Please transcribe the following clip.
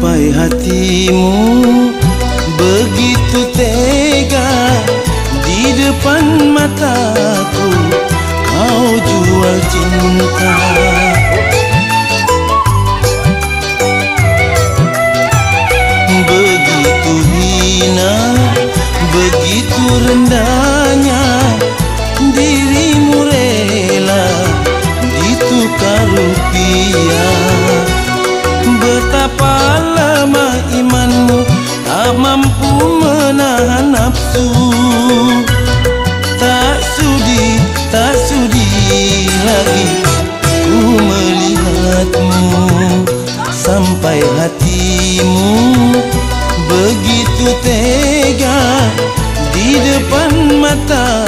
Sampai hatimu begitu tega, di depan mataku kau jual cinta. Begitu hina, begitu rendahnya dirimu rela ditukar rupiah. Betapa lemah imanmu, tak mampu menahan nafsu. Tak sudi lagi ku melihatmu. Sampai hatimu begitu tega, di depan mata